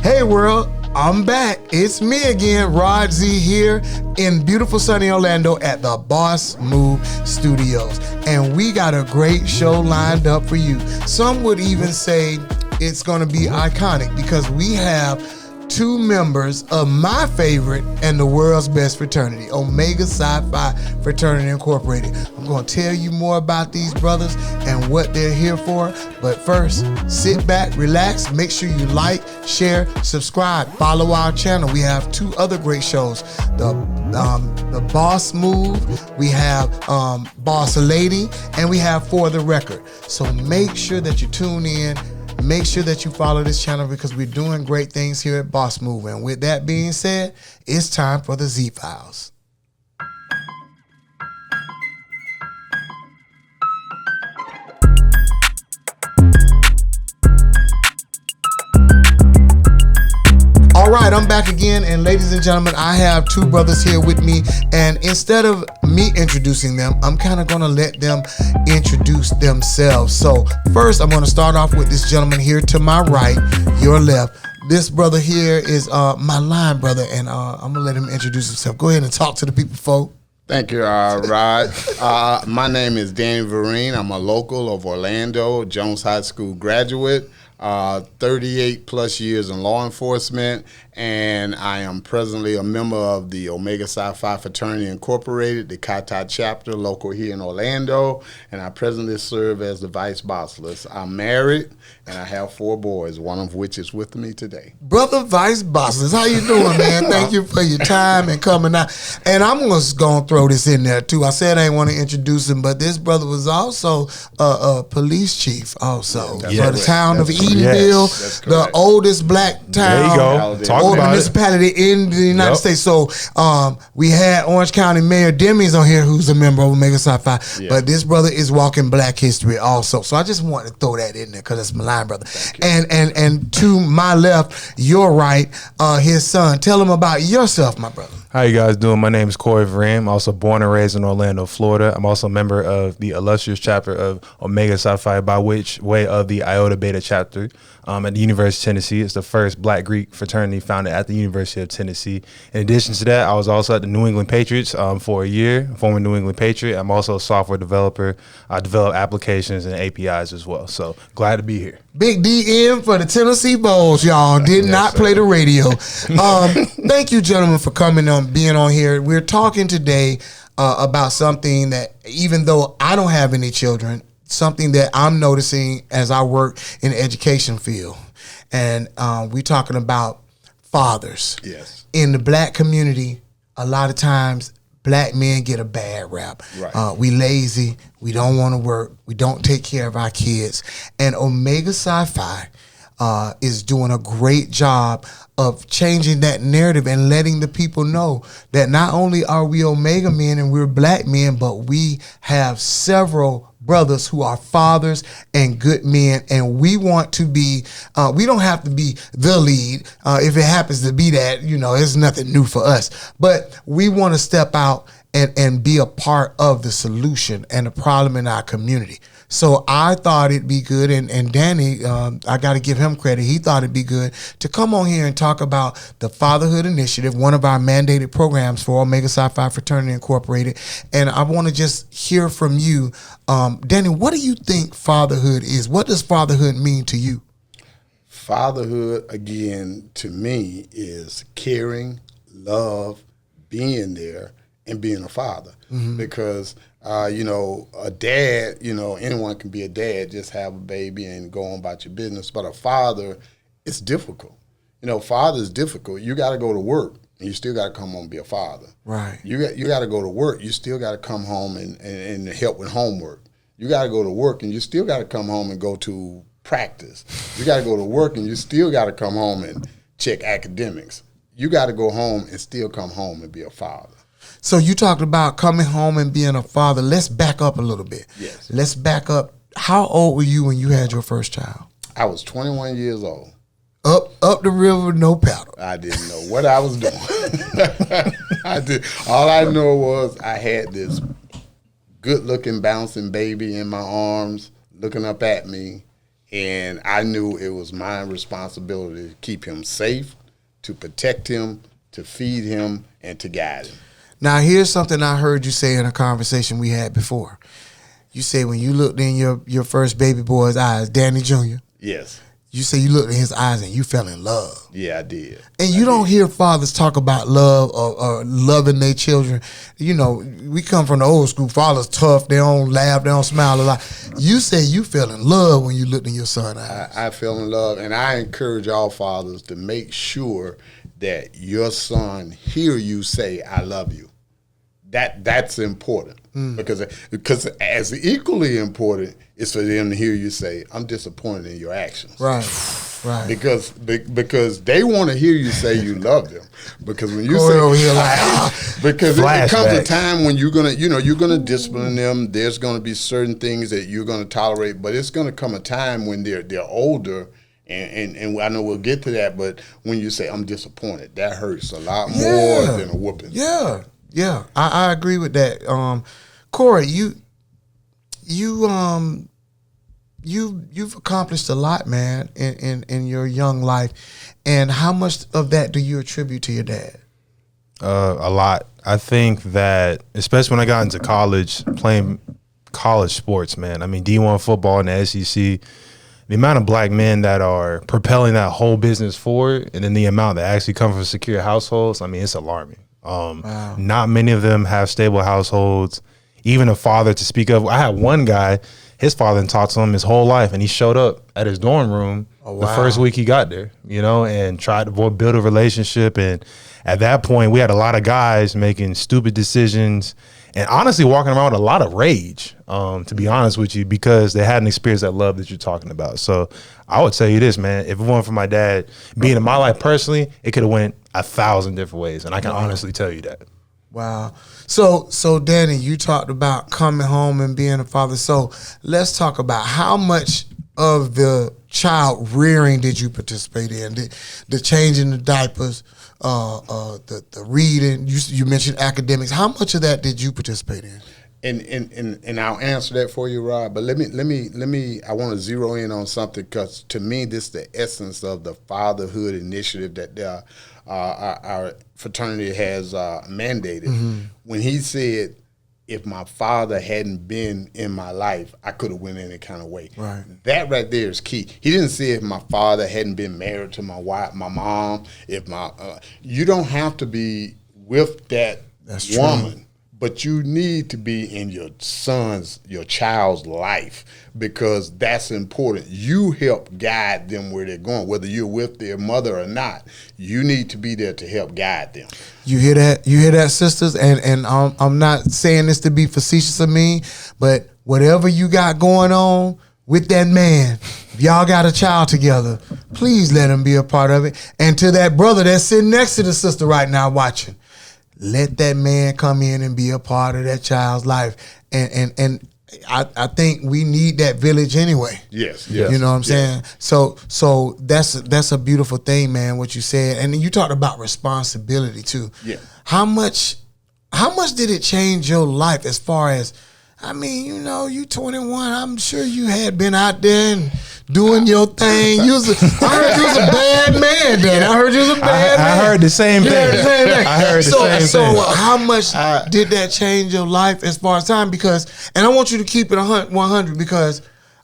Hey world, I'm back. It's me again, Rod Z, here in beautiful sunny Orlando at the Boss Move Studios. And we got a great show lined up for you. Some would even say it's gonna be iconic because we have two members of my favorite and the world's best fraternity, Omega Psi Phi Fraternity Incorporated. I'm going to tell you more about these brothers and what they're here for. But first, sit back, relax, make sure you like, share, subscribe, follow our channel. We have two other great shows, the Boss Move, we have Boss Lady, and we have For the Record. So make sure that you tune in. Make sure that you follow this channel because we're doing great things here at Boss Move. And with that being said, it's time for the Z Files. All right, I'm back again, and ladies and gentlemen, I have two brothers here with me, and instead of me introducing them, I'm kind of going to let them introduce themselves. So first, I'm going to start off with this gentleman here to my right, your left. This brother here is my line brother, and I'm going to let him introduce himself. Go ahead and talk to the people, folk. Thank you, Rod. My name is Danny Vereen. I'm a local of Orlando, Jones High School graduate. 38 plus years in law enforcement, and I am presently a member of the Omega Psi Phi Fraternity Incorporated, the Chi chapter local here in Orlando, and I presently serve as the vice bossless. I'm married, and I have 4 boys, one of which is with me today. Brother Vice Bossless, how you doing, man? Thank you for your time and coming out. And I'm just going to throw this in there, too. I said I didn't want to introduce him, but this brother was also a police chief also for the town of Edenville, the oldest black town or municipality in the United States. So we had Orange County Mayor Demings on here, who's a member of Omega Psi Phi, but this brother is walking Black history also. So I just wanted to throw that in there because it's my line brother. And to my left, your right, his son. Tell him about yourself, my brother. How you guys doing? My name is Corey Vereen. I'm also born and raised in Orlando, Florida. I'm also a member of the illustrious chapter of Omega Psi Phi, by which way of the Iota Beta chapter at the University of Tennessee. It's the first Black Greek fraternity founded at the University of Tennessee. In addition to that, I was also at the New England Patriots for a year, former New England Patriot. I'm also a software developer. I develop applications and APIs as well. So glad to be here. Big DM for the Tennessee Bowls, y'all. Did not play the radio. Thank you, gentlemen, for coming on, being on here. We're talking today about something that, even though I don't have any children, something that I'm noticing as I work in the education field. And we're talking about fathers. Yes. In the Black community, a lot of times Black men get a bad rap. Right. We lazy. We don't want to work. We don't take care of our kids. And Omega Psi Phi is doing a great job of changing that narrative and letting the people know that not only are we Omega men and we're Black men, but we have several brothers who are fathers and good men, and we want to be, we don't have to be the lead. If it happens to be that, it's nothing new for us. But we want to step out and be a part of the solution and the problem in our community. So I thought it'd be good, and Danny, I got to give him credit. He thought it'd be good to come on here and talk about the Fatherhood Initiative, one of our mandated programs for Omega Psi Phi Fraternity Incorporated. And I want to just hear from you, Danny. What do you think fatherhood is? What does fatherhood mean to you? Fatherhood, again, to me, is caring, love, being there, and being a father. Mm-hmm. Because a dad, anyone can be a dad, just have a baby and go on about your business. But a father, it's difficult. Father is difficult. You got to go to work, and you still got to come home and be a father. Right. You got to go to work. You still got to come home and help with homework. You got to go to work, and you still got to come home and go to practice. You got to go to work, and you still got to come home and check academics. You got to go home and still come home and be a father. So you talked about coming home and being a father. Let's back up a little bit. Yes. Let's back up. How old were you when you had your first child? I was 21 years old. Up the river, no paddle. I didn't know what I was doing. I did. All I know was I had this good-looking, bouncing baby in my arms looking up at me, And I knew it was my responsibility to keep him safe, to protect him, to feed him, and to guide him. Now, here's something I heard you say in a conversation we had before. You say when you looked in your first baby boy's eyes, Danny Jr., Yes. you say you looked in his eyes and you fell in love. Yeah, I did. And you don't hear fathers talk about love or loving their children. You know, we come from the old school. Fathers tough. They don't laugh. They don't smile a lot. You say you fell in love when you looked in your son's eyes. I fell in love, and I encourage all fathers to make sure that your son hear you say, I love you. That's important because as equally important is for them to hear you say, I'm disappointed in your actions. Right. Because they want to hear you say you love them. Because when you Corey over here because it comes a Flashback. time when you're gonna discipline them. There's gonna be certain things that you're gonna tolerate, but it's gonna come a time when they're older. And I know we'll get to that, but when you say I'm disappointed, that hurts a lot more than a whooping. Yeah, I agree with that. Corey, you've accomplished a lot, man, in your young life. And how much of that do you attribute to your dad? A lot. I think that, especially when I got into college, playing college sports, man. I mean, D1 football in the SEC, the amount of black men that are propelling that whole business forward, and then the amount that actually come from secure households, I mean, it's alarming. Wow. Not many of them have stable households, even a father to speak of. I had one guy, his father didn't talk to him his whole life, and he showed up at his dorm room the first week he got there, and tried to build a relationship. And at that point, we had a lot of guys making stupid decisions and honestly walking around with a lot of rage, to be honest with you, because they hadn't experienced that love that you're talking about. So I would tell you this, man, if it weren't for my dad being in my life personally, it could have went 1,000 different ways. And I can honestly tell you that. Wow. So Danny, you talked about coming home and being a father. So let's talk about how much of the child rearing did you participate in? The changing the diapers, the reading. You mentioned academics. How much of that did you participate in? And I'll answer that for you, Rob. But let me. I want to zero in on something because to me, this is the essence of the fatherhood initiative that our fraternity has mandated. Mm-hmm. When he said, "If my father hadn't been in my life, I could have went any kind of way." Right. That right there is key. He didn't say if my father hadn't been married to my wife, my mom. If my you don't have to be with that woman. True. But you need to be in your child's life because that's important. You help guide them where they're going, whether you're with their mother or not. You need to be there to help guide them. You hear that? You hear that, sisters? And I'm not saying this to be facetious of me, but whatever you got going on with that man, if y'all got a child together, please let him be a part of it. And to that brother that's sitting next to the sister right now watching, let that man come in and be a part of that child's life. And I think we need that village anyway. Yes. You know what I'm saying? So that's a beautiful thing, man, what you said. And then you talked about responsibility too. Yeah. How much did it change your life as far as, I mean, you 21, I'm sure you had been out there and doing your thing. I heard you was a bad man then. I heard you was a bad man. I heard the same thing. I heard the same thing. So how much did that change your life as far as time? Because, and I want you to keep it 100 because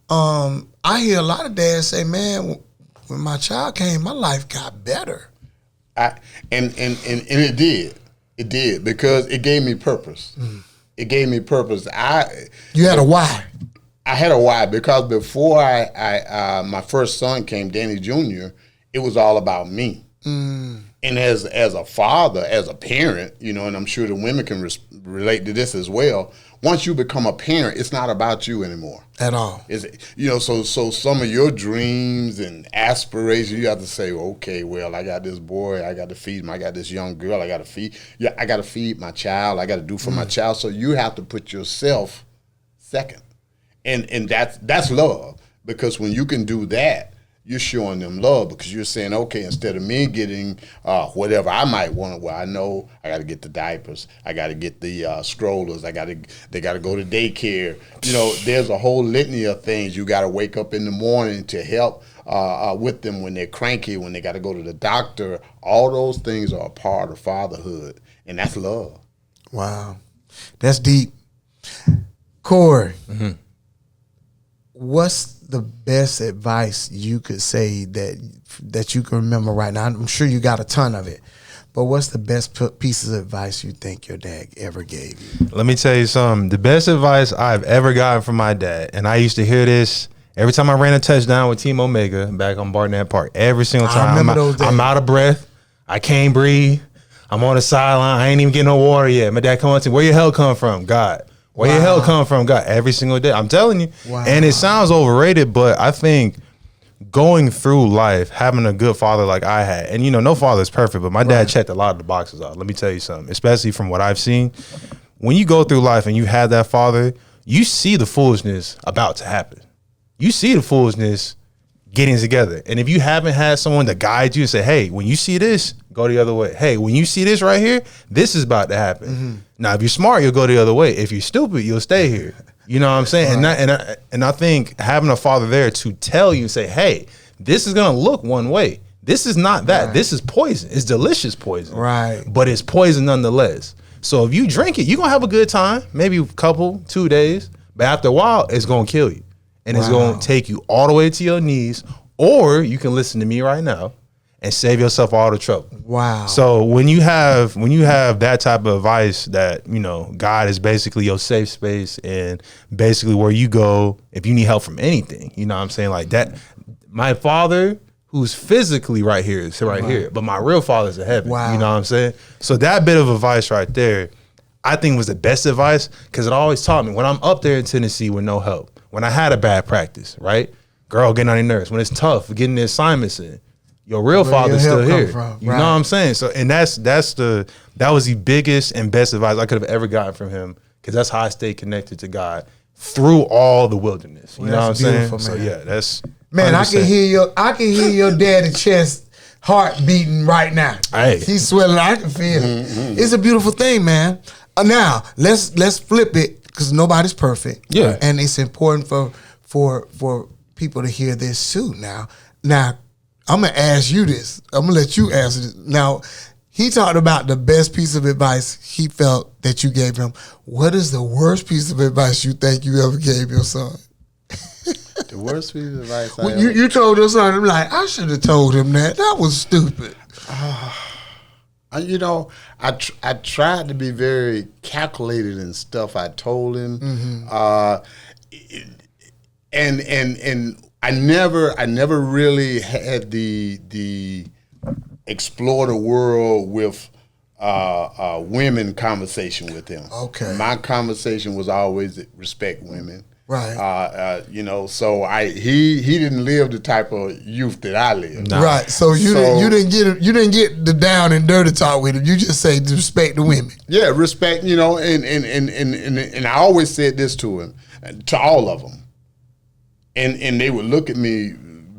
I hear a lot of dads say, man, when my child came, my life got better. And it did. It did because it gave me purpose. Mm. It gave me purpose. You had a why. I had a why because before my first son came, Danny Jr., it was all about me. Mm. And as a father, as a parent, and I'm sure the women can relate to this as well. Once you become a parent, it's not about you anymore at all. So some of your dreams and aspirations, you have to say, okay, well, I got this boy, I got to feed him. I got this young girl, I got to feed. Yeah, I got to feed my child. I got to do for my child. So you have to put yourself second, and that's love because when you can do that, you're showing them love because you're saying, okay, instead of me getting whatever I might want, well, I know I got to get the diapers, I got to get the strollers, they got to go to daycare. You know, there's a whole litany of things you got to wake up in the morning to help with them when they're cranky, when they got to go to the doctor. All those things are a part of fatherhood, and that's love. Wow, that's deep. Corey, what's the best advice you could say that you can remember right now? I'm sure you got a ton of it, but what's the best pieces of advice you think your dad ever gave you? Let me tell you something. The best advice I've ever gotten from my dad, and I used to hear this every time I ran a touchdown with Team Omega back on Barnett Park. Every single time. I remember those days. I'm out of breath. I can't breathe. I'm on the sideline. I ain't even getting no water yet. My dad come up to me, where your help come from? God. Where your help come from? God. Every single day. I'm telling you. Wow. And it sounds overrated, but I think going through life, having a good father like I had, and you know, no father is perfect, but my dad checked a lot of the boxes off. Let me tell you something, especially from what I've seen. When you go through life and you have that father, you see the foolishness about to happen. You see the foolishness getting together. And if you haven't had someone to guide you and say, hey, when you see this, go the other way. Hey, when you see this right here, this is about to happen. Now, if you're smart, you'll go the other way. If you're stupid, you'll stay here. You know what I'm saying? Right. And I think having a father there to tell you, say, hey, this is going to look one way. This is not that. Right. This is poison. It's delicious poison. Right. But it's poison nonetheless. So if you drink it, you're going to have a good time, maybe a couple, 2 days. But after a while, it's going to kill you. And it's going to take you all the way to your knees. Or you can listen to me right now and save yourself all the trouble. Wow. So when you have that type of advice that, you know, God is basically your safe space and basically where you go if you need help from anything, you know what I'm saying? Like that, my father who's physically right here is right here, but my real father's in heaven. Wow. You know what I'm saying? So that bit of advice right there, I think was the best advice because it always taught me when I'm up there in Tennessee with no help, when I had a bad practice, right? Girl getting on your nerves, when it's tough, getting the assignments in. Your real father's still here. You know what I'm saying? So, and that was the biggest and best advice I could have ever gotten from him because that's how I stay connected to God through all the wilderness. You know what I'm saying? Man. So yeah, that's 100%. I can hear your daddy's chest heart beating right now. Hey. He's swelling. I can feel it. It's a beautiful thing, man. Now let's flip it because nobody's perfect. Yeah, and it's important for people to hear this too. Now. I'm going to ask you this. I'm going to let you answer this. Now, he talked about the best piece of advice he felt that you gave him. What is the worst piece of advice you think you ever gave your son? The worst piece of advice you told your son, I'm like, I should have told him that. That was stupid. You know, I tried to be very calculated in stuff I told him. And I never really had the explore the world with women conversation with him. Okay. My conversation was always respect women. Right. You know, so he didn't live the type of youth that I lived. Nah. Right. So you didn't get the down and dirty talk with him. You just say respect the women. Yeah, respect, you know, and I always said this to him, to all of them. And they would look at me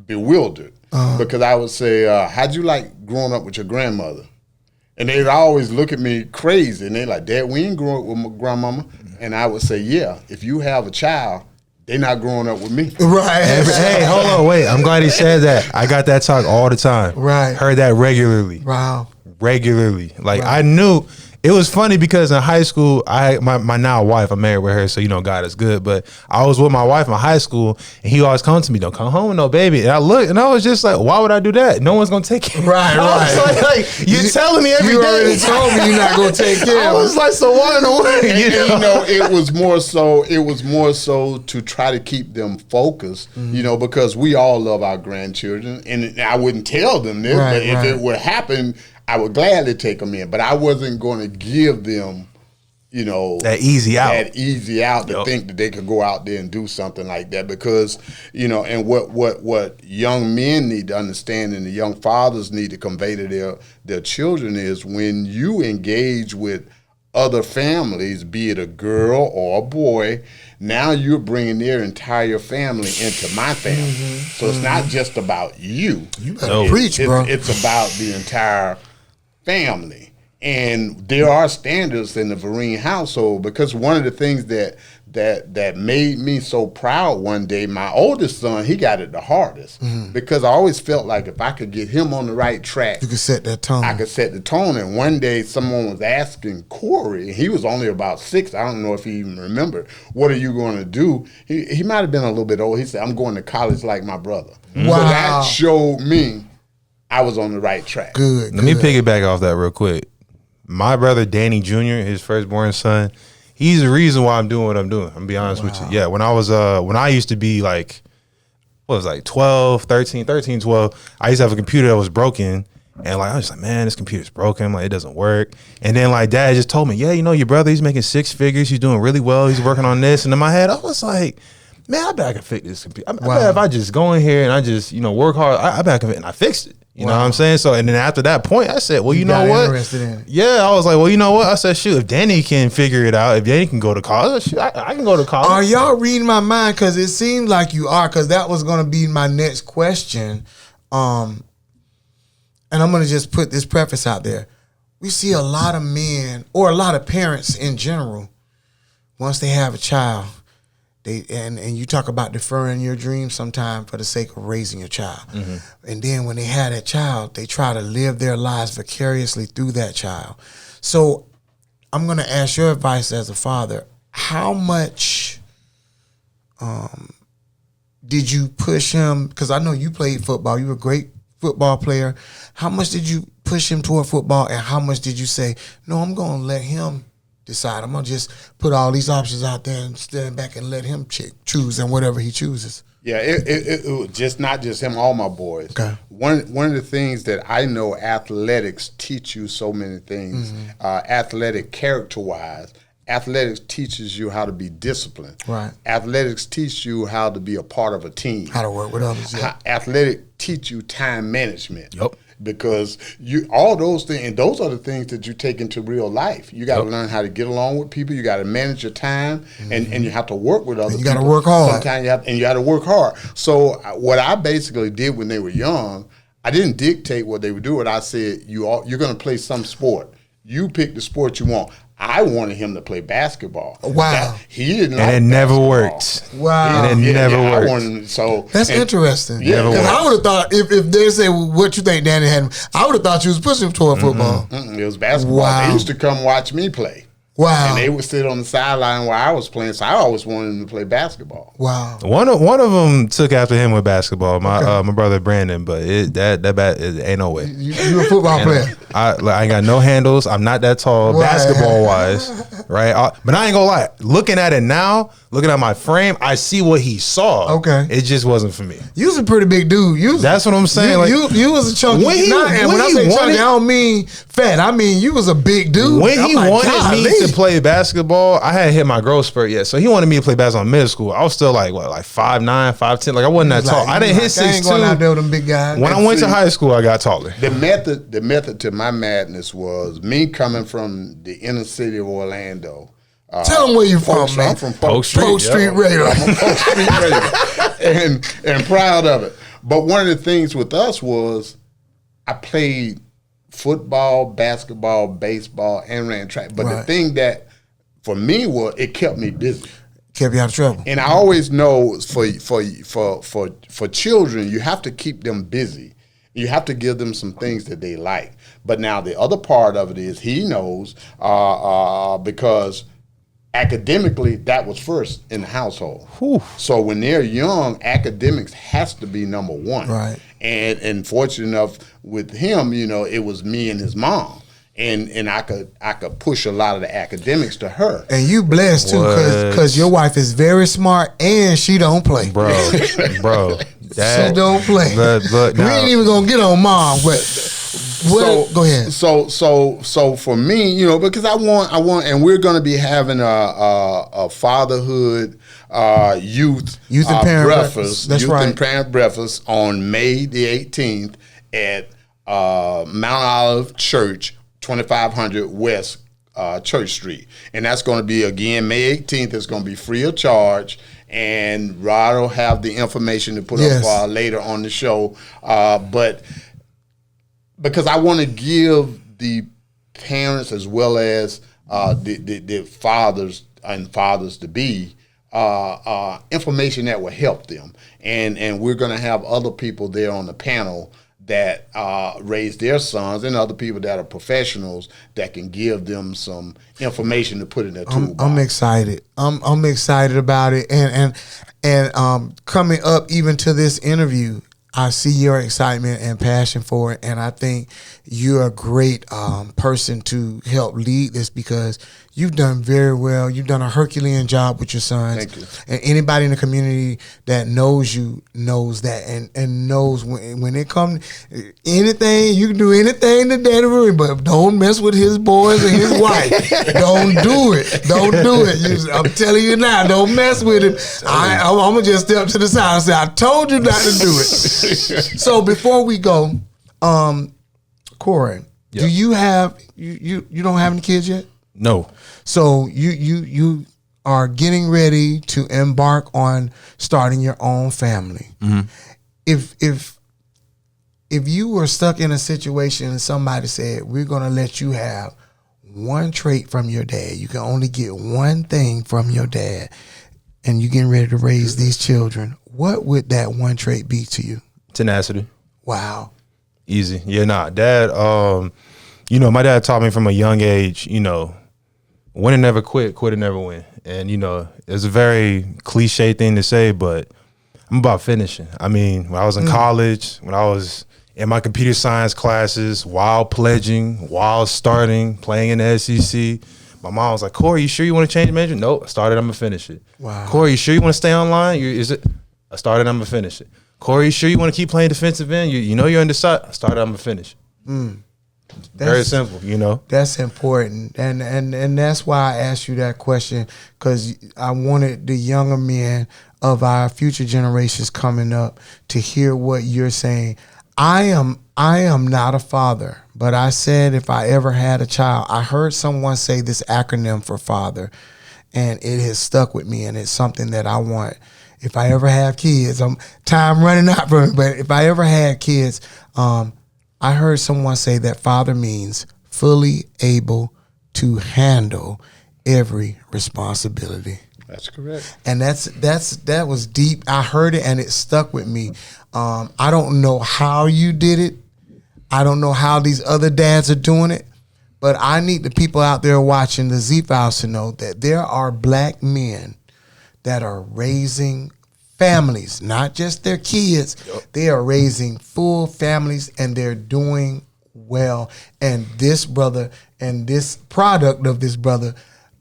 bewildered because I would say, how'd you like growing up with your grandmother? And they'd always look at me crazy. And they're like, Dad, we ain't growing up with my grandmama. And I would say, yeah, if you have a child, they're not growing up with me. Right. Hey, hold on, wait. I'm glad he said that. I got that talk all the time. Right. Heard that regularly. Wow. Regularly. Like I knew. It was funny because in high school, I had my now wife, I'm married with her, so you know God is good. But I was with my wife in high school, and he always come to me, don't come home with no baby. And I looked, and I was just like, why would I do that? No one's gonna take care. Right. I was like you're telling me every day. You already told me you're not gonna take care. I was like, so why in the way? You know, it was more so to try to keep them focused. You know, because we all love our grandchildren, and I wouldn't tell them this, but if it would happen, I would gladly take them in, but I wasn't going to give them, you know, that easy out to think that they could go out there and do something like that because, you know, and what young men need to understand and the young fathers need to convey to their children is when you engage with other families, be it a girl or a boy. Now you're bringing their entire family into my family. So it's not just about you. You better preach, bro. It's about the entire family. And there are standards in the Vereen household, because one of the things that made me so proud one day, my oldest son, he got it the hardest, because I always felt like if I could get him on the right track, You can set that tone. I could set the tone. And one day someone was asking Corey, he was only about 6, I don't know if he even remembered, what are you going to do? He might have been a little bit old. He said, I'm going to college like my brother. Wow. So that showed me I was on the right track. Good. Let me piggyback off that real quick. My brother Danny Jr., his firstborn son, he's the reason why I'm doing what I'm doing. I'm gonna be honest with you. Yeah, when I used to be like, 12, 13, 12, I used to have a computer that was broken. And like I was like, man, this computer's broken. I'm like, it doesn't work. And then like dad just told me, yeah, your brother, he's making 6 figures. He's doing really well. He's working on this. And in my head, I was like, man, I bet I can fix this computer. I bet if I just go in here and I just, work hard, I bet I can fix it. And I fixed it. You know what I'm saying? So, and then after that point, I said, well, you know what? Interested in it. Yeah, I was like, well, you know what? I said, shoot, if Danny can figure it out, if Danny can go to college, shoot, I can go to college. Are y'all reading my mind? Because it seems like you are, because that was going to be my next question. And I'm going to just put this preface out there. We see a lot of men, or a lot of parents in general, once they have a child, and you talk about deferring your dreams sometime for the sake of raising your child. And then when they have that child, they try to live their lives vicariously through that child. So I'm going to ask your advice as a father. How much did you push him? Because I know you played football. You were a great football player. How much did you push him toward football, and how much did you say, no, I'm going to let him decide. I'm going to just put all these options out there and stand back and let him choose and whatever he chooses? Yeah, it was just not just him, all my boys. Okay. One of the things that I know, athletics teach you so many things. Athletic character-wise, athletics teaches you how to be disciplined. Right. Athletics teach you how to be a part of a team. How to work with others. Yeah. Athletic teach you time management. Yep. Because all those things, and those are the things that you take into real life. You got to learn how to get along with people. You got to manage your time, and you have to work with other people. You got to work hard. Sometimes you got to work hard. So what I basically did when they were young, I didn't dictate what they would do. I said, you're going to play some sport. You pick the sport you want. I wanted him to play basketball. Wow. He didn't like and it never basketball. worked. Wow. And it never worked. I wanted, so That's interesting. Yeah, because I would have thought if they say, well, what you think Danny had, I would have thought you was pushing him toward football. It was basketball. Wow. They used to come watch me play. Wow. And they would sit on the sideline while I was playing, so I always wanted them to play basketball. Wow. One of them took after him with basketball. My brother Brandon, but it ain't no way. You a football player. I ain't got no handles. I'm not that tall, Right. basketball wise, right? But I ain't gonna lie. Looking at it now, looking at my frame, I see what he saw. Okay. It just wasn't for me. You was a pretty big dude. That's what I'm saying. You was a chunky. When I he say chunky, wanted- I don't mean fat. I mean you was a big dude. When he I'm like, wanted me golly. to play basketball, I hadn't hit my growth spurt yet. So he wanted me to play basketball in middle school. I was still like 5'9", 5'10". Like I wasn't that tall. I didn't hit I ain't going out 6'2". there with them big guys. When I went to high school, I got taller. The method to my madness was me coming from the inner city of Orlando. Tell them where you from, man. I'm from Polk Street. Polk Street Yeah. Raider. I'm a Polk Street Raider, and proud of it. But one of the things with us was I played football, basketball, baseball, and ran track. But the Right. thing that for me was it kept me busy. Kept you out of trouble. And I always know for children, you have to keep them busy. You have to give them some things that they like. But now the other part of it is he knows because academically that was first in the household. Whew. So when they're young, academics has to be number one. Right. And fortunate enough with him, it was me and his mom. And I could push a lot of the academics to her. And you blessed too, What? because your wife is very smart and she don't play. Bro. She don't play. But We now, ain't even gonna get on mom, but go ahead. So for me, because I want, and we're going to be having a fatherhood youth and parent breakfast. That's youth right. and parent breakfast on May the 18th at Mount Olive Church, 2500 West Church Street. And that's going to be, again, May 18th. It's going to be free of charge. And Rod will have the information to put up later on the show. But because I want to give the parents as well as the fathers and fathers to be information that will help them, and we're going to have other people there on the panel that raise their sons and other people that are professionals that can give them some information to put in their toolbox. I'm excited. I'm excited about it, and coming up even to this interview, I see your excitement and passion for it, and I think you're a great person to help lead this because you've done very well. You've done a Herculean job with your sons. Thank you. And anybody in the community that knows you knows that and knows when it comes anything, you can do anything to Daddy Marie, but don't mess with his boys and his wife. Don't do it. Don't do it. I'm telling you now, don't mess with him. I'm going to just step to the side and say, I told you not to do it. So before we go, Corey, do you have, you don't have any kids yet? No. So you are getting ready to embark on starting your own family. Mm-hmm. If you were stuck in a situation and somebody said, we're going to let you have one trait from your dad, you can only get one thing from your dad, and you're getting ready to raise these children, what would that one trait be to you? Tenacity. Wow. Easy. Yeah, Dad, my dad taught me from a young age, win and never quit, quit and never win. And, it's a very cliche thing to say, but I'm about finishing. I mean, when I was in college, when I was in my computer science classes, while pledging, while starting, playing in the SEC, my mom was like, Corey, you sure you want to change major? Nope, I started, I'm going to finish it. Wow. Corey, you sure you want to stay online? I started, I'm going to finish it. Corey, you sure you want to keep playing defensive end? You know you're undecided. I started, I'm going to finish it. Very simple, That's important, and that's why I asked you that question, because I wanted the younger men of our future generations coming up to hear what you're saying. I am not a father, but I said if I ever had a child, I heard someone say this acronym for father, and it has stuck with me, and it's something that I want. If I ever have kids, time running out for me, but if I ever had kids, I heard someone say that father means fully able to handle every responsibility. That's correct. And that was deep. I heard it and it stuck with me. I don't know how you did it. I don't know how these other dads are doing it, but I need the people out there watching the Z-Files to know that there are black men that are raising families, not just their kids. Yep. They are raising full families, and they're doing well. And this brother and this product of this brother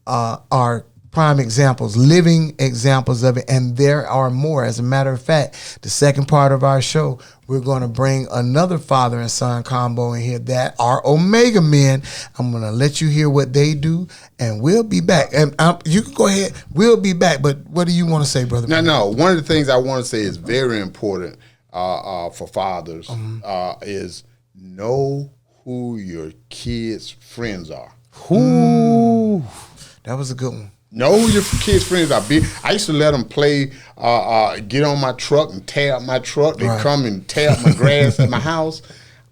are prime examples, living examples of it. And there are more. As a matter of fact, the second part of our show, we're going to bring another father and son combo in here that are Omega men. I'm going to let you hear what they do, and we'll be back. And you can go ahead. We'll be back. But what do you want to say, brother? No. One of the things I want to say is very important for fathers is know who your kids' friends are. Ooh, that was a good one. Know who your kids' friends are. I used to let them play, get on my truck and tear up my truck. They come and tear up my grass at my house.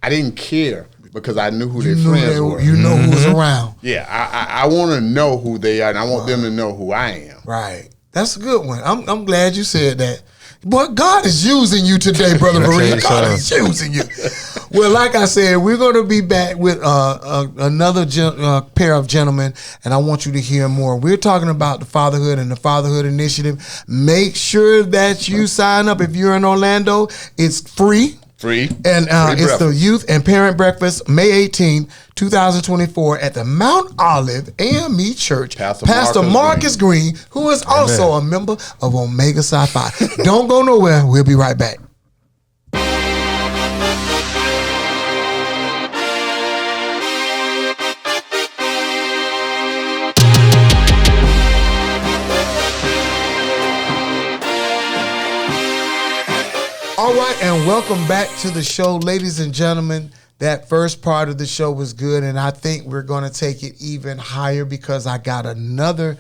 I didn't care because I knew who their friends were. You know who's around. Yeah, I want to know who they are, and I want them to know who I am. Right. That's a good one. I'm glad you said that. Boy, God is using you today, Brother Maria. God is using you. Well, like I said, we're going to be back with another pair of gentlemen, and I want you to hear more. We're talking about the fatherhood and the Fatherhood Initiative. Make sure that you sign up. If you're in Orlando, it's free. Free. And it's the Youth and Parent Breakfast, May 18, 2024, at the Mount Olive AME Church. Pastor Marcus Green, who is also a member of Omega Psi Phi. Don't go nowhere. We'll be right back. All right, and welcome back to the show, ladies and gentlemen. That first part of the show was good, and I think we're going to take it even higher because I got another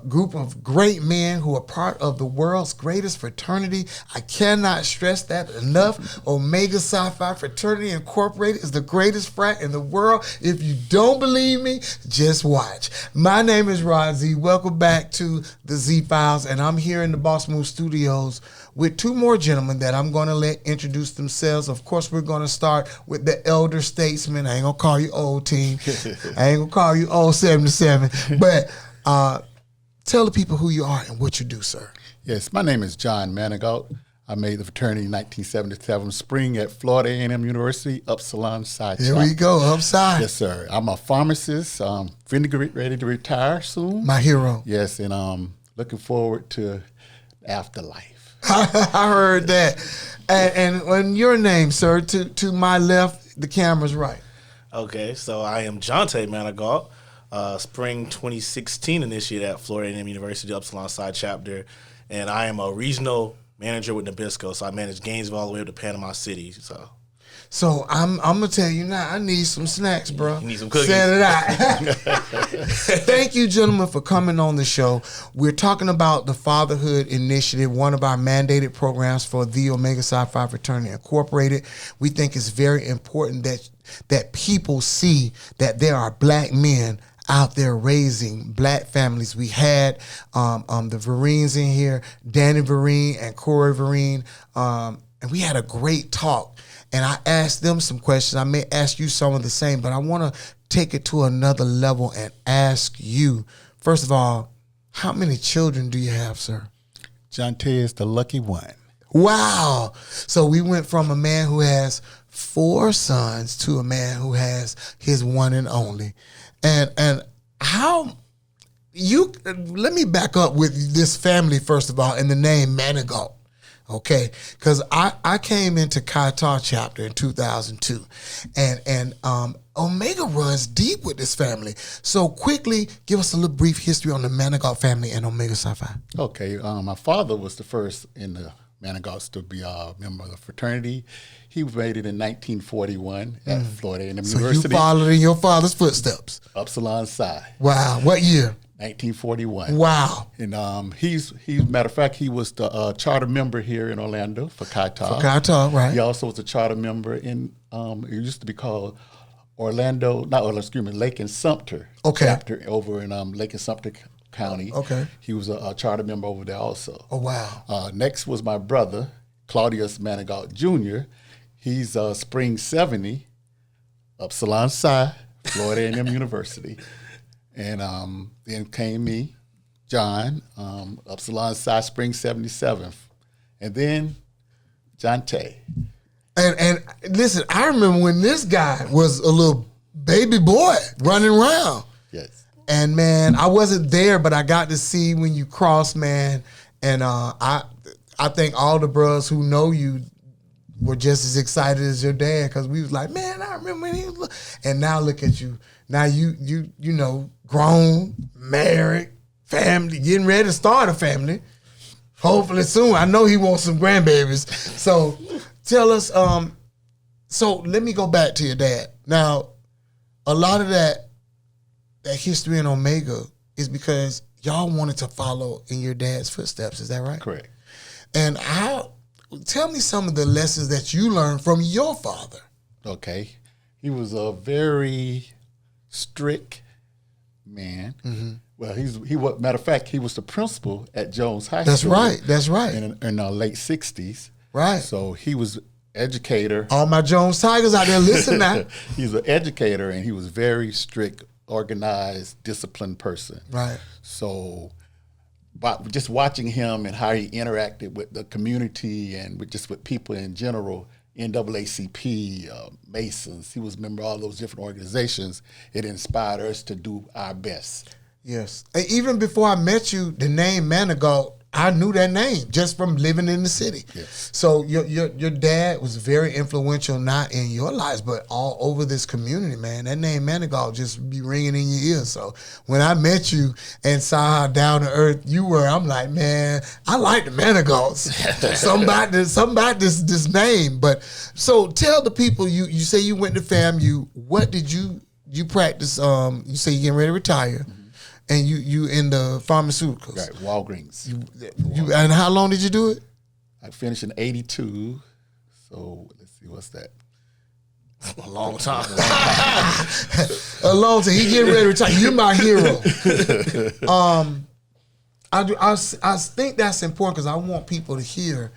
group of great men who are part of the world's greatest fraternity. I cannot stress that enough. Omega Psi Phi Fraternity Incorporated is the greatest frat in the world. If you don't believe me, just watch. My name is Rod Z. Welcome back to the Z Files, and I'm here in the Boss Move Studios with two more gentlemen that I'm going to let introduce themselves. Of course, we're going to start with the elder statesman. I ain't going to call you old team. I ain't going to call you old 77. But tell the people who you are and what you do, sir. Yes, my name is John Manago. I made the fraternity in 1977 spring at Florida A&M University, Upsilon Psi. Here we go, upside. Yes, sir. I'm a pharmacist, ready to retire soon. My hero. Yes, and looking forward to afterlife. I heard that. And your name, sir, to my left, the camera's right. Okay, so I am Jonte Manago. Spring 2016 initiated at Florida A&M University Upsilon Psi chapter, and I am a regional manager with Nabisco, so I manage Gainesville all the way up to Panama City. So I'm gonna tell you now, I need some snacks, bro. You need some cookies. Set it out. Thank you, gentlemen, for coming on the show. We're talking about the Fatherhood Initiative, one of our mandated programs for the Omega Psi Phi Fraternity Incorporated. We think it's very important that people see that there are black men out there raising black families. We had the Vereen's in here, Danny Vereen and Corey Vereen, and we had a great talk. And I asked them some questions. I may ask you some of the same, but I want to take it to another level and ask you, first of all, how many children do you have, sir? Jonte is the lucky one. Wow. So we went from a man who has 4 sons to a man who has his one and only. And how you, let me back up with this family, first of all, and the name Manago. Okay, because I came into Chi Tau chapter in 2002, and Omega runs deep with this family. So quickly, give us a little brief history on the Manago family and Omega Psi Phi. Okay, my father was the first in the Managos to be a member of the fraternity. He made it in 1941 at Florida A&M University. So you followed in your father's footsteps. Upsilon Psi. Wow, what year? 1941. Wow. And he's matter of fact, he was the charter member here in Orlando for Chi Tau. For Chi Tau, right. He also was a charter member in, it used to be called Lake and Sumter chapter over in Lake and Sumter County. Okay. He was a charter member over there also. Oh, wow. Next was my brother, Claudius Manago Jr. He's spring 70, Upsilon Psi, Florida A&M University. And then came me, John, Upsilon Psi, spring 77. And then Jonte. And listen, I remember when this guy was a little baby boy running around. Yes. And man, I wasn't there, but I got to see when you crossed, man. And I think all the bros who know you were just as excited as your dad, because we was like, man, I remember when he was. And now look at you. Now you know, grown, married, family, getting ready to start a family. Hopefully soon. I know he wants some grandbabies. So tell us, so let me go back to your dad. Now, a lot of that history in Omega is because y'all wanted to follow in your dad's footsteps. Is that right? Correct. And tell me some of the lessons that you learned from your father. Okay. He was a very strict man. Mm-hmm. Well, matter of fact, he was the principal at Jones High School. That's right. In the late 60s. Right. So he was educator. All my Jones Tigers out there, listen now. He's an educator, and he was very strict, organized, disciplined person. Right. So just watching him and how he interacted with the community and with people in general, NAACP, Masons, he was a member of all those different organizations. It inspired us to do our best. Yes. And even before I met you, the name Manago I knew that name just from living in the city. Yes. So your dad was very influential, not in your lives, but all over this community, man. That name Manago just be ringing in your ears. So when I met you and saw how down to earth you were, I'm like, man, I like the Managos. somebody this name. But so tell the people, you say you went to FAMU. What did you practice? You say you're getting ready to retire. And you in the pharmaceuticals. Right, Walgreens. And how long did you do it? I finished in 82. So let's see, what's that? A long time. A long time. He getting ready to retire. You're my hero. I think that's important because I want people to hear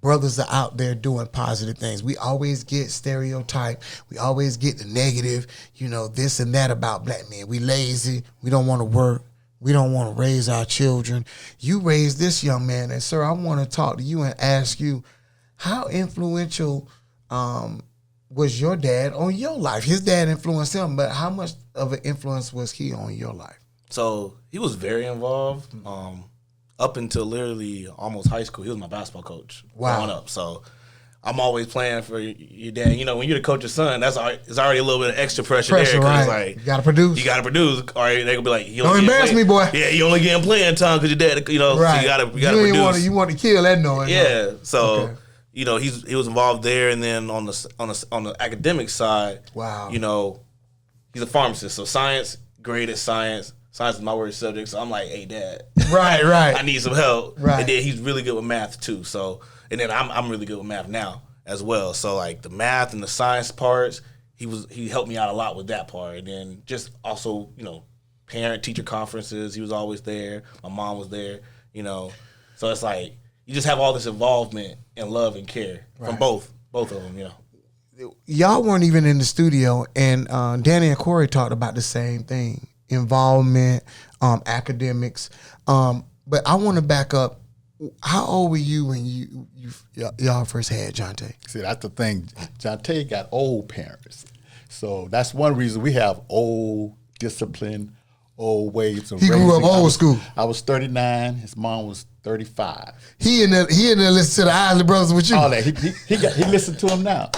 brothers are out there doing positive things. We always get stereotyped. We always get the negative, this and that about black men. We lazy. We don't want to work. We don't want to raise our children. You raised this young man. And, sir, I want to talk to you and ask you, how influential was your dad on your life? His dad influenced him, but how much of an influence was he on your life? So he was very involved. Up until literally almost high school, he was my basketball coach growing up. So I'm always playing for your dad. When you're the coach's son, it's already a little bit of extra pressure there. Right. Like, you got to produce. You got to produce. Or they gonna be like, don't embarrass me, boy. Yeah, you only getting playing time because your dad, right. so you got to produce. You want to kill that noise. Yeah. No. So, okay. He was involved there. And then on the academic side, wow. He's a pharmacist. So science, great at science. Science is my worst subject, so I'm like, hey, Dad. Right. I need some help. Right. And then he's really good with math, too. So, and then I'm really good with math now as well. So, like, the math and the science parts, he helped me out a lot with that part. And then just also, parent-teacher conferences, he was always there. My mom was there, So it's like, you just have all this involvement and love and care from both of them, Y'all weren't even in the studio, and Danny and Corey talked about the same thing. Involvement, academics, but I want to back up. How old were you when y'all first had Jonte? See, that's the thing. Jonte got old parents, so that's one reason we have old discipline, old ways of raising. He grew up old school. I was 39. His mom was 35. He in there listen to the Isley Brothers with you. All that he listened to him now.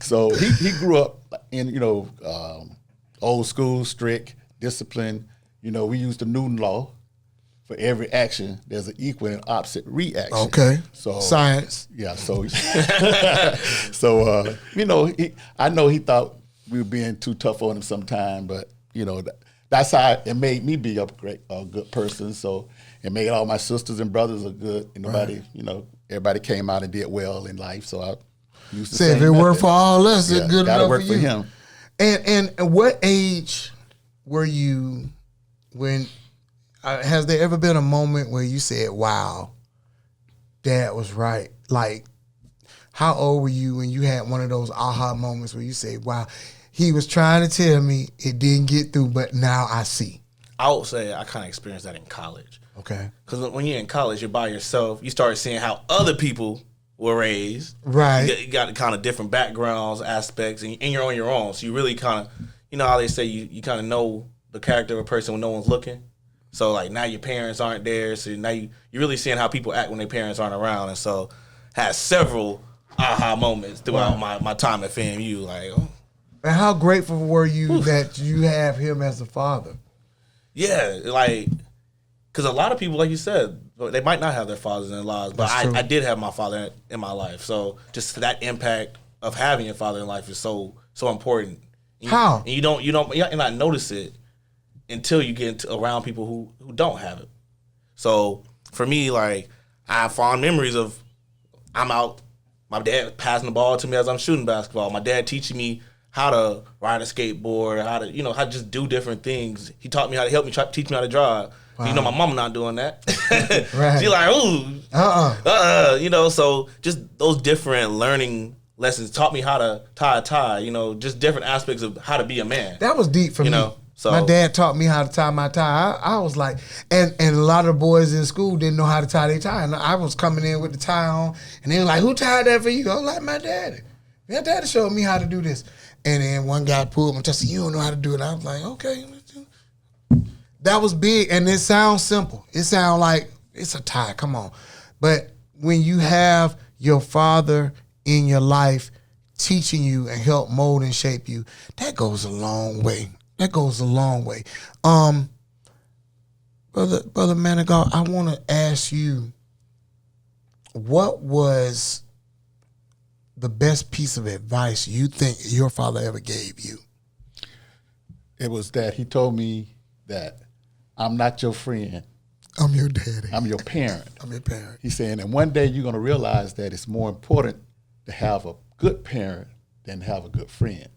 So he grew up in old school, strict. Discipline, we use the Newton law. For every action, there's an equal and opposite reaction. Okay. So science. Yeah. So, I know he thought we were being too tough on him sometime, but that's how it made me be a good person. So it made all my sisters and brothers look good. And everybody came out and did well in life. So I used to say, if it worked for all us, it's good gotta enough work for you. him. And what age were you when? Has there ever been a moment where you said, "Wow, Dad was right"? Like, how old were you when you had one of those aha moments where you say, "Wow, he was trying to tell me it didn't get through, but now I see"? I would say I kind of experienced that in college. Okay. Because when you're in college, you're by yourself. You start seeing how other people were raised. Right. You got kind of different backgrounds, aspects, and you're on your own. So you really kind of, how they say you kind of know the character of a person when no one's looking. So like now your parents aren't there. So now you're really seeing how people act when their parents aren't around. And so had several aha moments throughout my time at FAMU. Like, oh. And how grateful were you that you have him as a father? Yeah, like, because a lot of people, like you said, they might not have their fathers in their lives, but I did have my father in my life. So just that impact of having your father in life is so important. How? And you not notice it until you get around people who don't have it. So for me, like, I have fond memories of I'm out, my dad passing the ball to me as I'm shooting basketball. My dad teaching me how to ride a skateboard, how to, how to just do different things. He taught me how to teach me how to drive. Wow. My mama not doing that. Right. She like, ooh, so just those different learning lessons taught me how to tie a tie, just different aspects of how to be a man. That was deep for me. So my dad taught me how to tie my tie. I was like, and a lot of the boys in school didn't know how to tie their tie. And I was coming in with the tie on, and they were like, who tied that for you? I was like, my daddy. My daddy showed me how to do this. And then one guy pulled me and said, you don't know how to do it. I was like, okay. That was big, and it sounds simple. It sounds like It's a tie. Come on. But when you have your father in your life teaching you and help mold and shape you, that goes a long way. That goes a long way. Brother Manago, I want to ask you, what was the best piece of advice you think your father ever gave you? It was that he told me that I'm not your friend. I'm your daddy. I'm your parent. I'm your parent. He's saying, and one day you're going to realize that it's more important to have a good parent than to have a good friend.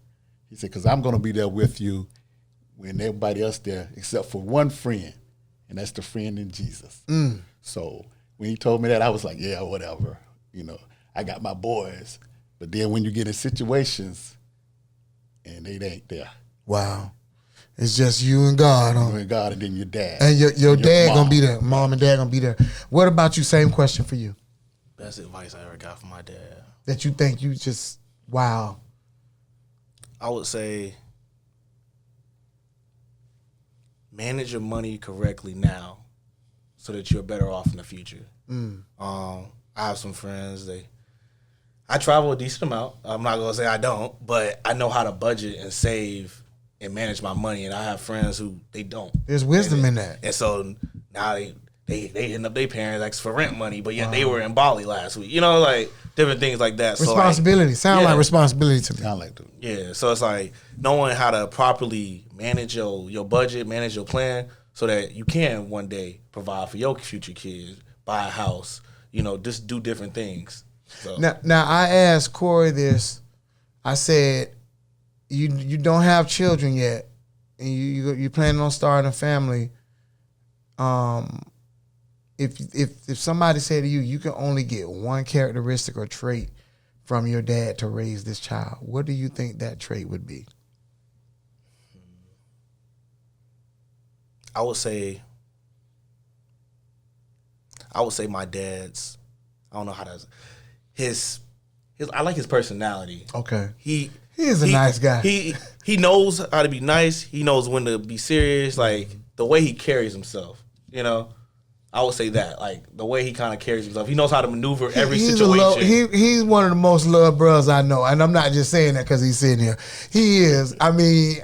He said, because I'm going to be there with you when everybody else there except for one friend, and that's the friend in Jesus. So when he told me that, I was like, yeah, whatever. You know, I got my boys. But then when you get in situations and they ain't there. Wow. It's just you and God, huh? You and God, and then your dad. And your dad mom. gonna be there. Mom and dad gonna be there. What about you? Same question for you. Best advice I ever got from my dad. That you think you just, wow. I would say manage your money correctly now so that you're better off in the future. I have some friends, I travel a decent amount. I'm not gonna say I don't, but I know how to budget and save and manage my money, and I have friends who they don't. There's wisdom in that. And so now they end up their parents ask for rent money, but yet they were in Bali last week. You know, like different things like that. Responsibility. So like responsibility to me. Sound like that. Yeah. So it's like knowing how to properly manage your budget, manage your plan, so that you can one day provide for your future kids, buy a house, just do different things. So. Now I asked Corey this. I said, you don't have children yet, and you planning on starting a family. If somebody said to you, you can only get one characteristic or trait from your dad to raise this child, what do you think that trait would be? I would say my dad's, I don't know how to, his I like his personality. Okay. He is a nice guy. He knows how to be nice. He knows when to be serious. Like the way he carries himself, I would say that, like the way he kind of carries himself. He knows how to maneuver every situation. He's one of the most loved brothers I know, and I'm not just saying that because he's sitting here. He is. I mean,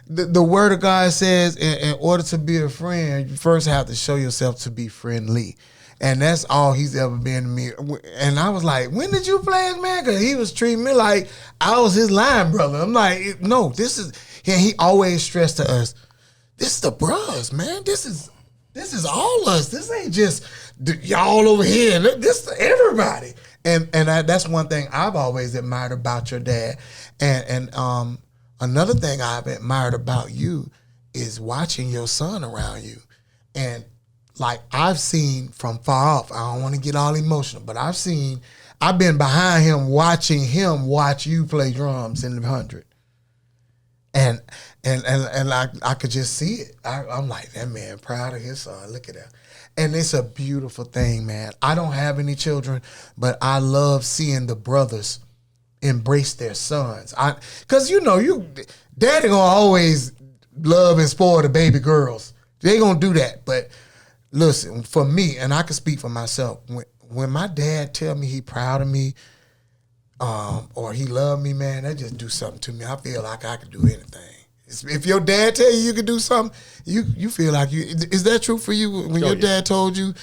the word of God says, in order to be a friend, you first have to show yourself to be friendly. And that's all he's ever been to me. And I was like, when did you play as man? Because he was treating me like I was his line brother. I'm like, no, this is, and he always stressed to us, this is the bros, man. This is all us. This ain't just y'all over here. This is everybody. And that's one thing I've always admired about your dad. And another thing I've admired about you is watching your son around you. And like I've seen from far off, I don't want to get all emotional, but I've been behind him watching him watch you play drums in the 100. And I could just see it. I'm like, that man proud of his son. Look at that. And it's a beautiful thing, man. I don't have any children, but I love seeing the brothers embrace their sons. Because daddy gonna always love and spoil the baby girls. They gonna do that. But listen, for me, and I can speak for myself, when my dad tell me he proud of me, or he love me, man, that just do something to me. I feel like I could do anything. If your dad tell you could do something, you feel like you. Is that true for you? When your dad told you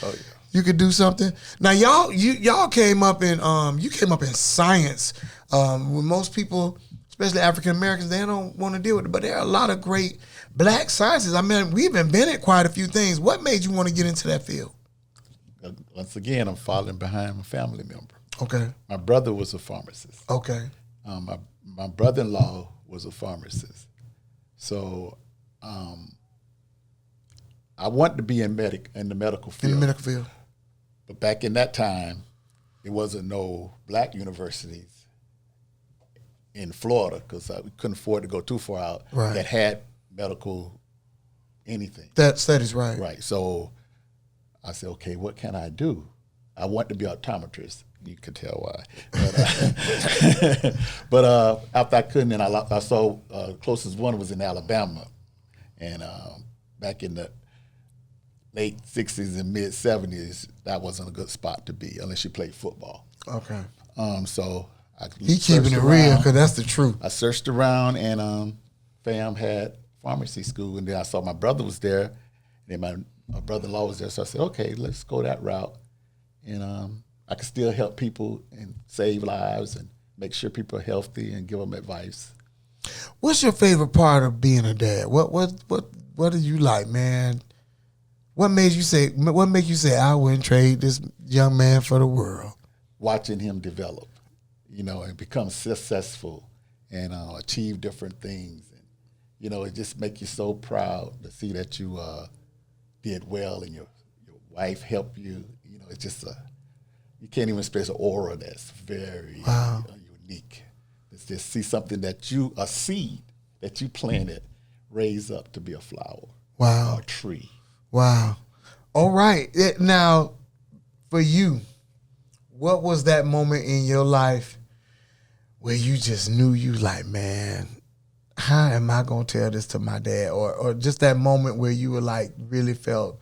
you could do something? Now y'all came up in science. When most people, especially African Americans, they don't want to deal with it. But there are a lot of great black scientists. I mean, we've invented quite a few things. What made you want to get into that field? Once again, I'm following behind my family member. Okay. My brother was a pharmacist. Okay. My brother-in-law was a pharmacist. So I wanted to be in the medical field. In the medical field. But back in that time, there wasn't no black universities in Florida because we couldn't afford to go too far out that had medical anything. That is right. Right. So I said, okay, what can I do? I want to be an optometrist. You could tell why. But after I couldn't, and I saw closest one was in Alabama. And back in the late 60s and mid 70s, that wasn't a good spot to be unless you played football. Okay. So I He keeping searched it real around. because that's the truth. I searched around, and fam had pharmacy school, and then I saw my brother was there, and then my brother-in-law was there, so I said, okay, let's go that route. And I can still help people and save lives and make sure people are healthy and give them advice. What's your favorite part of being a dad? What do you like, man? What made you say? What make you say I wouldn't trade this young man for the world? Watching him develop, and become successful and achieve different things. And, it just makes you so proud to see that you did well and your wife helped you. It's just you can't even express an aura that's very unique. It's just see something a seed that you planted, raise up to be a flower. Wow. Or a tree. Wow. All right. Now, for you, what was that moment in your life where you just knew you like, man, how am I going to tell this to my dad? Or just that moment where you were like, really felt,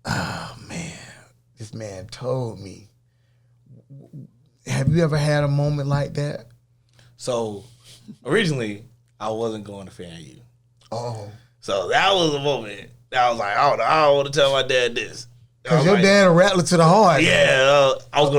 oh, man, this man told me. Have you ever had a moment like that? So originally, I wasn't going to FAMU. Oh. So that was a moment that I was like, I don't want to tell my dad this. Because your dad a rattler to the heart. Yeah, I was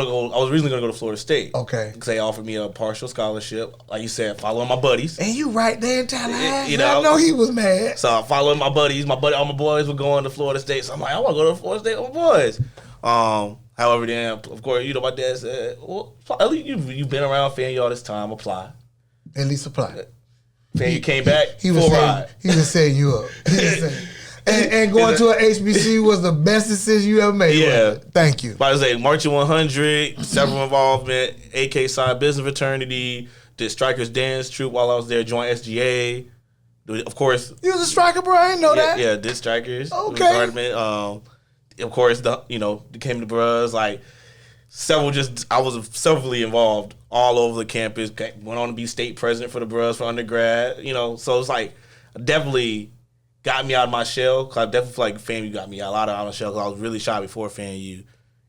originally gonna go to Florida State. Okay. Because they offered me a partial scholarship, like you said, following my buddies. And you right there in Tallahassee. I know he was mad. So I'm following my buddies. All my boys were going to Florida State. So I'm like, I want to go to Florida State with my boys. However, then of course, my dad said, "Well, at least you've been around FAMU all this time. Apply." At least apply. FAMU came back. He was setting you up. And going to an HBCU was the best decision you ever made. Yeah. Thank you. But I was like, Marching 100, several involvement, AK Psi Business Fraternity, did Strikers Dance Troupe while I was there, joined SGA. Of course. You was a striker, bro. I didn't know that. Yeah, did Strikers. Okay. Of course, came to Bros. Like, I was severally involved all over the campus. Went on to be state president for the Bros for undergrad. So it's like, definitely got me out of my shell, because I definitely feel like FAMU got me a lot out of my shell, because I was really shy before FAMU,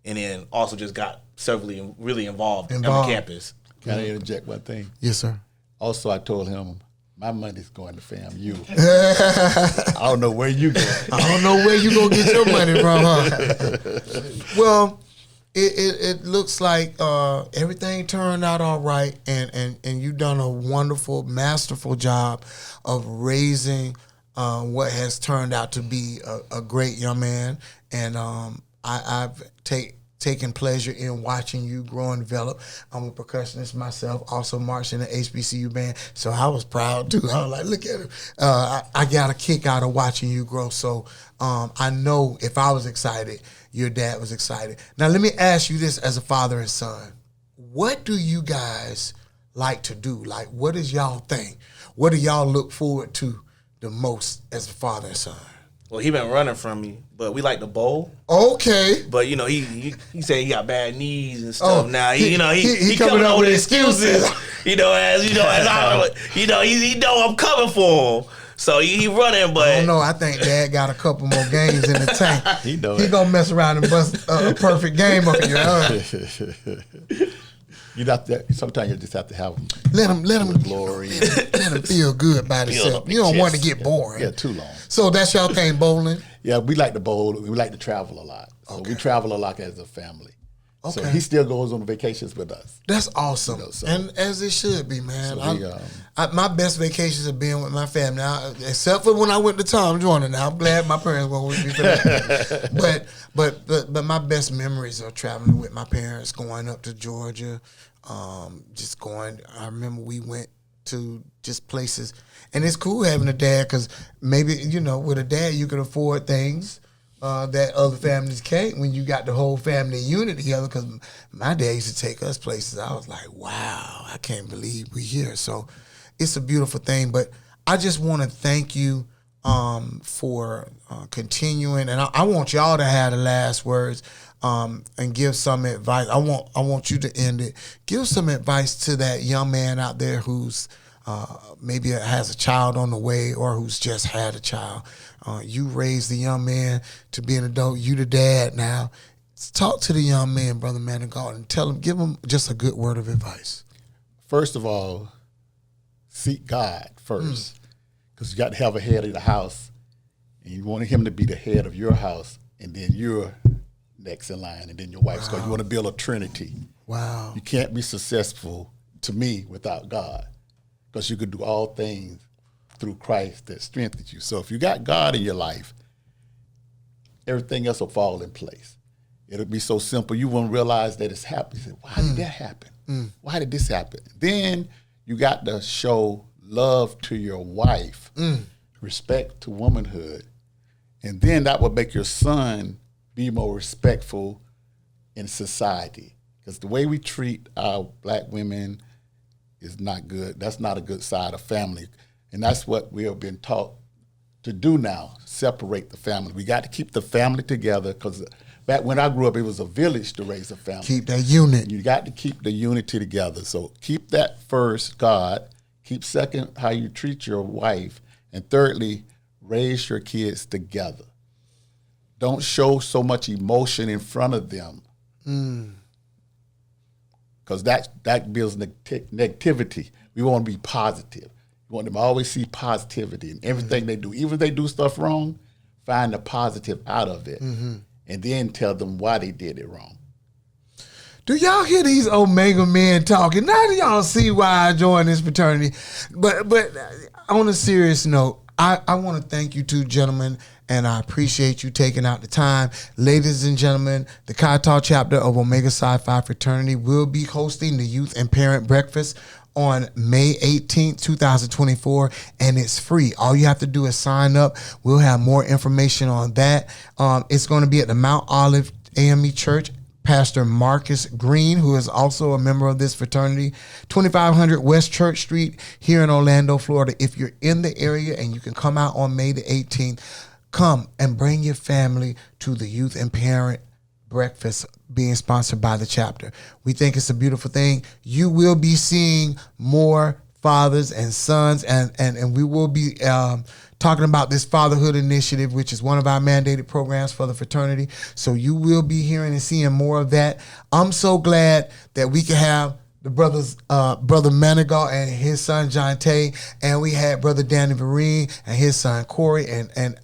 and then also just got severally really involved on campus. Can I interject one thing? Yes, sir. Also, I told him, my money's going to FAMU. I don't know where you going. I don't know where you going to get your money from, huh? Well, it looks like everything turned out all right, and you done a wonderful, masterful job of raising what has turned out to be a great young man. And I've taken pleasure in watching you grow and develop. I'm a percussionist myself, also marched in the HBCU band, so I was proud too. I was like, look at him. I got a kick out of watching you grow. So I know if I was excited, your dad was excited. Now let me ask you this as a father and son. What do you guys like to do? Like, what does y'all think? What do y'all look forward to the most as a father and son? Well, he been running from me, but we like to bowl. Okay. But he said he got bad knees and stuff. Now he coming up with excuses. He know I'm coming for him. So he running, but I don't know. I think Dad got a couple more games in the tank. He gonna mess around and bust a perfect game on you. Sometimes you just have to have them. Let him glory. Let him feel good by himself. You don't want to get boring. Yeah, too long. So that's y'all thing, bowling? Yeah, we like to bowl. We like to travel a lot. So we travel a lot as a family. Okay. So he still goes on vacations with us. That's awesome. And as it should be, man. So my best vacations have been with my family. Except for when I went to Tom Joyner. Now, I'm glad my parents were with me for that. But my best memories are traveling with my parents, going up to Georgia, just going. I remember we went to just places. And it's cool having a dad, because maybe, with a dad you can afford things that other families can't when you got the whole family unit together. Because my dad used to take us places. I was like, wow, I can't believe we're here. So it's a beautiful thing. But I just want to thank you for continuing. And I want y'all to have the last words and give some advice. I want you to end it. Give some advice to that young man out there who's maybe has a child on the way or who's just had a child. You raised the young man to be an adult. You the dad now. Talk to the young man, Brother Manago, and tell him, give him just a good word of advice. First of all, seek God first, because you got to have a head of the house, and you want him to be the head of your house, and then you're next in line, and then your wife's because you want to build a trinity. Wow. You can't be successful, to me, without God, because you could do all things through Christ that strengthens you. So if you got God in your life, everything else will fall in place. It'll be so simple. You won't realize that it's happening. You say, why did that happen? Why did this happen? Then you got to show love to your wife, respect to womanhood, and then that will make your son be more respectful in society. Because the way we treat our black women is not good. That's not a good side of family. And that's what we have been taught to do now, separate the family. We got to keep the family together, because back when I grew up, it was a village to raise a family. Keep that unit. You got to keep the unity together. So keep that first, God. Keep second, how you treat your wife. And thirdly, raise your kids together. Don't show so much emotion in front of them, because that builds negativity. We want to be positive. We want them to always see positivity in everything they do. Even if they do stuff wrong, find the positive out of it, and then tell them why they did it wrong. Do y'all hear these Omega men talking? Now do y'all see why I joined this fraternity? But on a serious note, I want to thank you two gentlemen, and I appreciate you taking out the time. Ladies and gentlemen, the Chi Tau chapter of Omega Psi Phi Fraternity will be hosting the Youth and Parent Breakfast on May 18th, 2024, and it's free. All you have to do is sign up. We'll have more information on that. It's going to be at the Mount Olive AME Church. Pastor Marcus Green, who is also a member of this fraternity, 2500 West Church Street here in Orlando, Florida. If you're in the area and you can come out on May the 18th, come and bring your family to the Youth and Parent Breakfast being sponsored by the chapter. We think it's a beautiful thing. You will be seeing more fathers and sons, and we will be talking about this Fatherhood Initiative, which is one of our mandated programs for the fraternity. So you will be hearing and seeing more of that. I'm so glad that we can have the brothers, Brother Manago and his son Jonte, and we had Brother Danny Vereen and his son Corey, and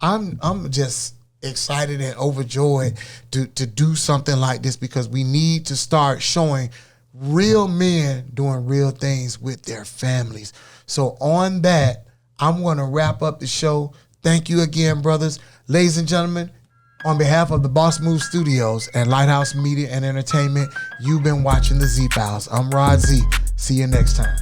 I'm just excited and overjoyed to do something like this, because we need to start showing real men doing real things with their families. So on that, I'm going to wrap up the show. Thank you again, brothers. Ladies and gentlemen, on behalf of the Boss Move Studios and Lighthouse Media and Entertainment, you've been watching the Z Files. I'm Rod Z. See you next time.